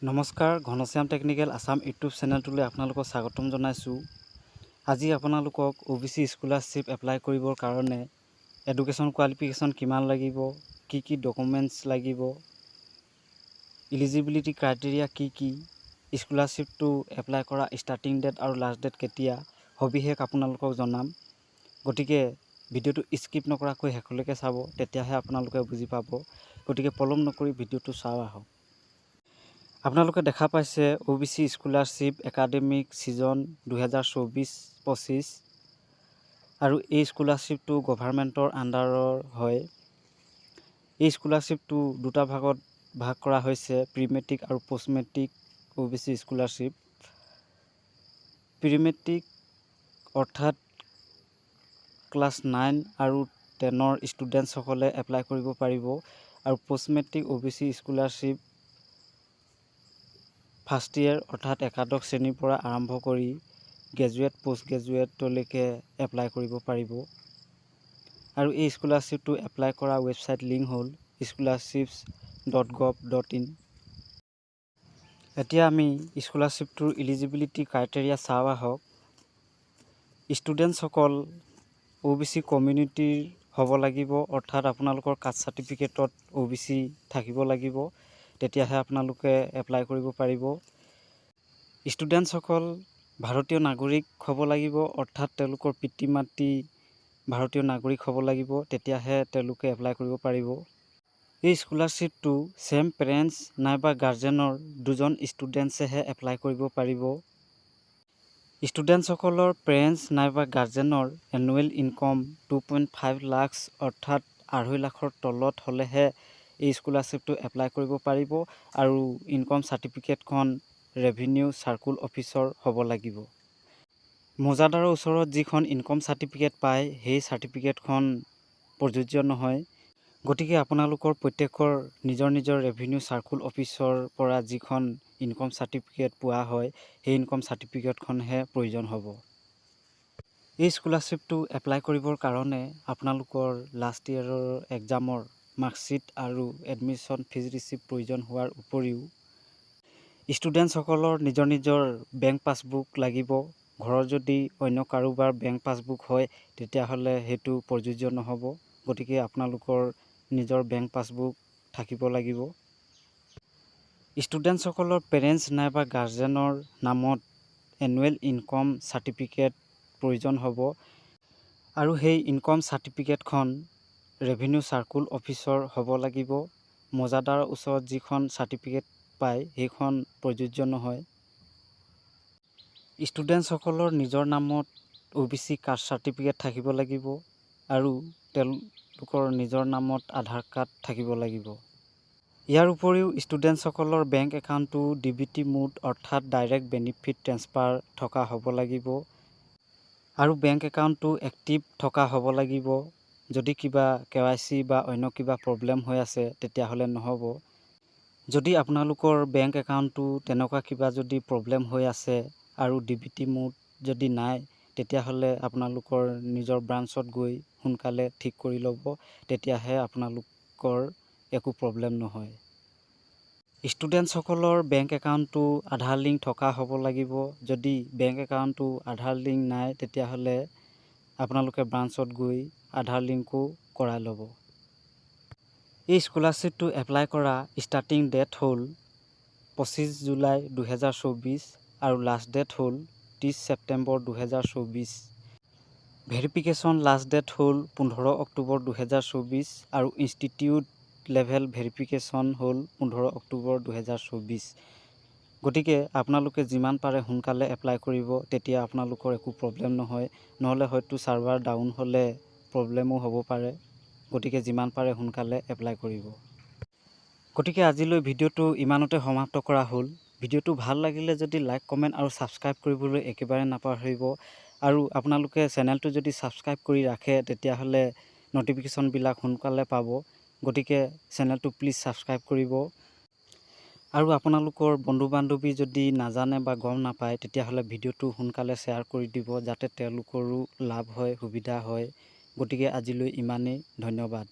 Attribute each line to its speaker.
Speaker 1: নমস্কাৰ, Ghanshyam technical Assam YouTube চেনেলটোলৈ আপোনালোকক স্বাগতম জনাইছোঁ। আজি আপোনালোকক OBC স্কলাৰশ্বিপ এপ্লাই কৰিবৰ কাৰণে এডুকেশ্যন কোৱালিফিকেশ্যন কিমান লাগিব, কি ডকুমেণ্টছ লাগিব, ইলিজিবিলিটি ক্ৰাইটেৰিয়া কি, স্কলাৰশ্বিপটো এপ্লাই কৰা ষ্টাৰ্টিং ডেট আৰু লাষ্ট ডেট কেতিয়া, সবিশেষ আপোনালোকক জনাম। গতিকে ভিডিঅ'টো স্কিপ নকৰাকৈ শেষলৈকে চাব, তেতিয়াহে আপোনালোকে বুজি পাব। গতিকে পলম নকৰি ভিডিঅ'টো চাওঁ আহক। আপোনালোকে দেখা পাইছে OBC স্কলাৰশ্বিপ একাডেমিক ছিজন 2024-25 আৰু এই স্কলাৰশ্বিপটো গভৰ্ণমেণ্টৰ আণ্ডাৰৰ হয়। এই স্কলাৰশ্বিপটো দুটা ভাগত ভাগ কৰা হৈছে, প্ৰি মেট্ৰিক আৰু post matric OBC scholarship. Pre matric অৰ্থাৎ ক্লাছ 9 আৰু 10ৰ ষ্টুডেণ্টসকলে এপ্লাই কৰিব পাৰিব আৰু post matric OBC scholarship first year অৰ্থাৎ একাদশ শ্ৰেণীৰ পৰা আৰম্ভ কৰি গ্ৰেজুৱেট পোষ্ট গ্ৰেজুৱেটলৈকে এপ্লাই কৰিব পাৰিব। আৰু এই স্কলাৰশ্বিপটো এপ্লাই কৰা ৱেবছাইট লিংক হ'ল scholarships.gov.in। এতিয়া আমি স্কলাৰশ্বিপটোৰ ইলিজিবিলিটি ক্ৰাইটেৰিয়া চাওঁ আহক। ষ্টুডেণ্টসকল OBC কমিউনিটিৰ হ'ব লাগিব, অৰ্থাৎ আপোনালোকৰ কাষ্ট চাৰ্টিফিকেটত OBC থাকিব লাগিব, তেতিয়াহে আপোনালোকে এপ্লাই কৰিব পাৰিব। ষ্টুডেণ্টসকল ভাৰতীয় নাগৰিক হ'ব লাগিব, অৰ্থাৎ তেওঁলোকৰ পিতৃ মাতৃ ভাৰতীয় নাগৰিক হ'ব লাগিব, তেতিয়াহে তেওঁলোকে এপ্লাই কৰিব পাৰিব। এই স্কলাৰশ্বিপটো ছেম পেৰেণ্টছ নাইবা গাৰ্জেনৰ দুজন ষ্টুডেণ্টছেহে এপ্লাই কৰিব পাৰিব। ষ্টুডেণ্টসকলৰ পেৰেণ্টছ নাইবা গাৰ্জেনৰ এনুৱেল ইনকম 2.5 লাখ অৰ্থাৎ 2.5 লাখৰ তলত হ'লেহে এই স্কলাৰশ্বিপটো এপ্লাই কৰিব পাৰিব আৰু ইনকম চাৰ্টিফিকেটখন ৰেভিনিউ চাৰ্কুল অফিচৰ হ'ব লাগিব। মৌজাদাৰৰ ওচৰত যিখন ইনকম চাৰ্টিফিকেট পায় সেই চাৰ্টিফিকেটখন প্ৰযোজ্য নহয়। গতিকে আপোনালোকৰ প্ৰত্যেকৰ নিজৰ ৰেভিনিউ চাৰ্কুল অফিচৰ পৰা যিখন ইনকম চাৰ্টিফিকেট পোৱা হয় সেই ইনকম চাৰ্টিফিকেটখনহে প্ৰয়োজন হ'ব। এই স্কলাৰশ্বিপটো এপ্লাই কৰিবৰ কাৰণে আপোনালোকৰ লাষ্ট ইয়েৰৰ এক্সামৰ মাৰ্কশ্বিট আৰু এডমিশ্যন ফিজ ৰিচিপ্ট প্ৰয়োজন হোৱাৰ উপৰিও ষ্টুডেণ্টসকলৰ নিজৰ বেংক পাছবুক লাগিব। ঘৰৰ যদি অন্য কাৰোবাৰ বেংক পাছবুক হয় তেতিয়াহ'লে সেইটো প্ৰযোজ্য নহ'ব। গতিকে আপোনালোকৰ নিজৰ বেংক পাছবুক থাকিব লাগিব। ষ্টুডেণ্টসকলৰ পেৰেণ্টছ নাইবা গাৰ্জেনৰ নামত এনুৱেল ইনকম চাৰ্টিফিকেট প্ৰয়োজন হ'ব আৰু সেই ইনকম চাৰ্টিফিকেটখন ৰেভিনিউ চাৰ্কুল অফিচৰ হ'ব লাগিব। মৌজাদাৰৰ ওচৰত যিখন চাৰ্টিফিকেট পায় সেইখন প্ৰযোজ্য নহয়। ষ্টুডেণ্টসকলৰ নিজৰ নামত OBC কাষ্ট চাৰ্টিফিকেট থাকিব লাগিব আৰু তেওঁলোকৰ নিজৰ নামত আধাৰ কাৰ্ড থাকিব লাগিব। ইয়াৰ উপৰিও ষ্টুডেণ্টসকলৰ বেংক একাউণ্টটো DBT মোড অৰ্থাৎ ডাইৰেক্ট বেনিফিট ট্ৰেন্সফাৰ থকা হ'ব লাগিব আৰু বেংক একাউণ্টটো এক্টিভ থকা হ'ব লাগিব। যদি কিবা KYC বা অন্য কিবা প্ৰব্লেম হৈ আছে তেতিয়াহ'লে নহ'ব। যদি আপোনালোকৰ বেংক একাউণ্টটো তেনেকুৱা কিবা যদি প্ৰব্লেম হৈ আছে আৰু DBT মোড যদি নাই তেতিয়াহ'লে আপোনালোকৰ নিজৰ ব্ৰাঞ্চত গৈ সোনকালে ঠিক কৰি ল'ব, তেতিয়াহে আপোনালোকৰ একো প্ৰব্লেম নহয়। ষ্টুডেণ্টসকলৰ বেংক একাউণ্টটো আধাৰ লিংক থকা হ'ব লাগিব। যদি বেংক একাউণ্টটো আধাৰ লিংক নাই তেতিয়াহ'লে আপোনালোকে ব্ৰাঞ্চত গৈ আধাৰ লিংকো কৰাই ল'ব। এই স্কলাৰশ্বিপটো এপ্লাই কৰা ষ্টাৰ্টিং ডেট হ'ল 25 জুলাই 2024 আৰু লাষ্ট ডেট হ'ল 30 ছেপ্টেম্বৰ 2024। ভেৰিফিকেশ্যন লাষ্ট ডেট হ'ল 15 অক্টোবৰ 2024 আৰু ইনষ্টিটিউট লেভেল ভেৰিফিকেশ্যন হ'ল 15 অক্টোবৰ 2024। গতিকে আপোনালোকে যিমান পাৰে সোনকালে এপ্লাই কৰিব, তেতিয়া আপোনালোকৰ একো প্ৰব্লেম নহয়। নহ'লে হয়তো ছাৰ্ভাৰ ডাউন হ'লে প্ৰব্লেমো হ'ব পাৰে। গতিকে যিমান পাৰে সোনকালে এপ্লাই কৰিব। গতিকে আজিলৈ ভিডিঅ'টো ইমানতে সমাপ্ত কৰা হ'ল। ভিডিঅ'টো ভাল লাগিলে যদি লাইক, কমেণ্ট আৰু ছাবস্ক্ৰাইব কৰিবলৈ একেবাৰে নাপাহৰিব আৰু আপোনালোকে চেনেলটো যদি ছাবস্ক্ৰাইব কৰি ৰাখে তেতিয়াহ'লে ন'টিফিকেশ্যনবিলাক সোনকালে পাব। গতিকে চেনেলটো প্লিজ ছাবস্ক্ৰাইব কৰিব আৰু আপোনালোকৰ বন্ধু বান্ধৱী যদি নাজানে বা গম নাপায় তেতিয়াহ'লে ভিডিঅ'টো সোনকালে শ্বেয়াৰ কৰি দিব, যাতে তেওঁলোকৰো লাভ হয়, সুবিধা হয়। গতিকে আজিলৈ ইমানেই, ধন্যবাদ।